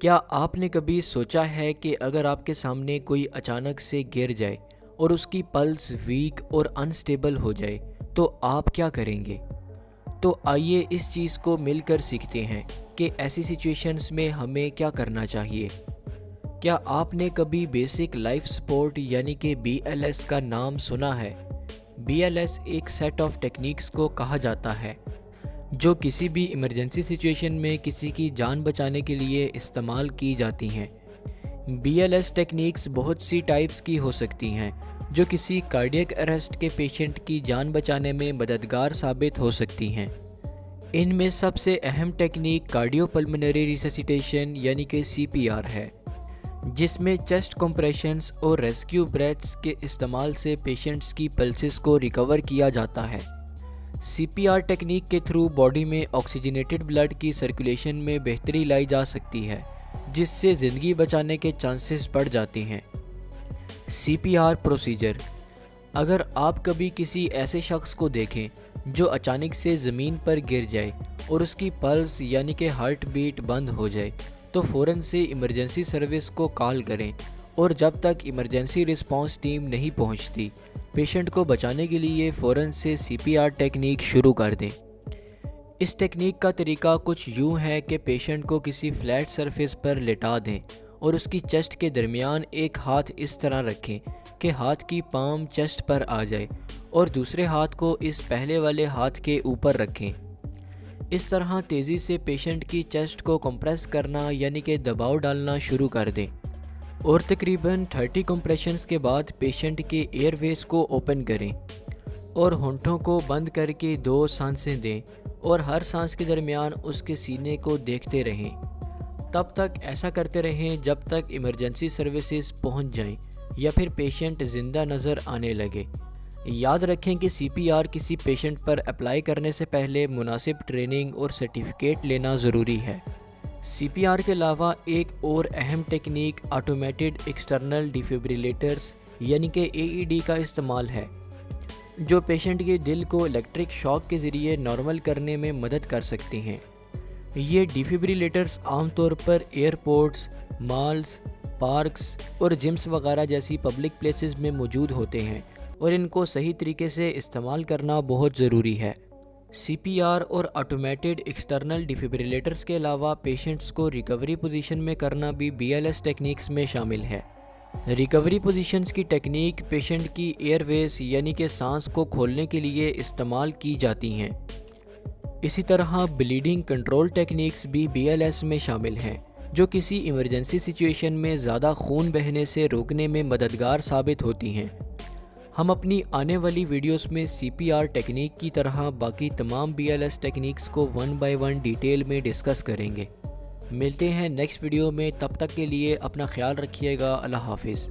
क्या आपने कभी सोचा है कि अगर आपके सामने कोई अचानक से गिर जाए और उसकी पल्स वीक और अनस्टेबल हो जाए तो आप क्या करेंगे? तो आइए इस चीज़ को मिलकर सीखते हैं कि ऐसी सिचुएशंस में हमें क्या करना चाहिए। क्या आपने कभी बेसिक लाइफ सपोर्ट यानी कि BLS का नाम सुना है? BLS एक सेट ऑफ टेक्निक्स को कहा जाता है जो किसी भी इमरजेंसी सिचुएशन में किसी की जान बचाने के लिए इस्तेमाल की जाती हैं। BLS टेक्निक्स बहुत सी टाइप्स की हो सकती हैं जो किसी कार्डियक अरेस्ट के पेशेंट की जान बचाने में मददगार साबित हो सकती हैं। इनमें सबसे अहम टेक्निक कार्डियोपल्मोनरी रिससिटेशन यानी कि CPR है, जिसमें चेस्ट कंप्रेशंस और रेस्क्यू ब्रेथ्स के इस्तेमाल से पेशेंट्स की पल्सेस को रिकवर किया जाता है। CPR टेक्निक के थ्रू बॉडी में ऑक्सीजनेटेड ब्लड की सर्कुलेशन में बेहतरी लाई जा सकती है, जिससे ज़िंदगी बचाने के चांसेस बढ़ जाते हैं। CPR प्रोसीजर: अगर आप कभी किसी ऐसे शख्स को देखें जो अचानक से ज़मीन पर गिर जाए और उसकी पल्स यानी कि हार्ट बीट बंद हो जाए, तो फ़ौरन से इमरजेंसी सर्विस को कॉल करें और जब तक इमरजेंसी रिस्पांस टीम नहीं पहुंचती, पेशेंट को बचाने के लिए फ़ौरन से CPR टेक्निक शुरू कर दें। इस टेक्निक का तरीका कुछ यूँ है कि पेशेंट को किसी फ्लैट सरफेस पर लेटा दें और उसकी चेस्ट के दरमियान एक हाथ इस तरह रखें कि हाथ की पाम चेस्ट पर आ जाए और दूसरे हाथ को इस पहले वाले हाथ के ऊपर रखें। इस तरह तेज़ी से पेशेंट की चेस्ट को कंप्रेस करना यानी कि दबाव डालना शुरू कर दें और तकरीबन 30 कंप्रेशंस के बाद पेशेंट के एयरवेज को ओपन करें और होंठों को बंद करके 2 सांसें दें और हर सांस के दरमियान उसके सीने को देखते रहें। तब तक ऐसा करते रहें जब तक इमरजेंसी सर्विसेज पहुंच जाएं या फिर पेशेंट ज़िंदा नज़र आने लगे। याद रखें कि CPR किसी पेशेंट पर अप्लाई करने से पहले मुनासिब ट्रेनिंग और सर्टिफिकेट लेना ज़रूरी है। CPR के अलावा एक और अहम टेक्निक ऑटोमेटेड एक्सटर्नल डिफिब्रिलेटर्स यानी कि AED का इस्तेमाल है, जो पेशेंट के दिल को इलेक्ट्रिक शॉक के ज़रिए नॉर्मल करने में मदद कर सकती हैं। ये डिफिब्रिलेटर्स आमतौर पर एयरपोर्ट्स, मॉल्स, पार्क्स और जिम्स वगैरह जैसी पब्लिक प्लेसेस में मौजूद होते हैं और इनको सही तरीके से इस्तेमाल करना बहुत ज़रूरी है। CPR और ऑटोमेटेड एक्सटर्नल डिफिब्रिलेटर्स के अलावा पेशेंट्स को रिकवरी पोजीशन में करना भी BLS टेक्निक्स में शामिल है। रिकवरी पोजीशंस की टेक्निक पेशेंट की एयरवेज यानी कि सांस को खोलने के लिए इस्तेमाल की जाती हैं। इसी तरह ब्लीडिंग कंट्रोल टेक्निक्स भी BLS में शामिल हैं, जो किसी इमरजेंसी सिचुएशन में ज़्यादा खून बहने से रोकने में मददगार साबित होती हैं। हम अपनी आने वाली वीडियोस में CPR टेक्निक की तरह बाकी तमाम BLS टेक्निक्स को 1 बाय 1 डिटेल में डिस्कस करेंगे। मिलते हैं नेक्स्ट वीडियो में, तब तक के लिए अपना ख्याल रखिएगा। अल्लाह हाफिज़।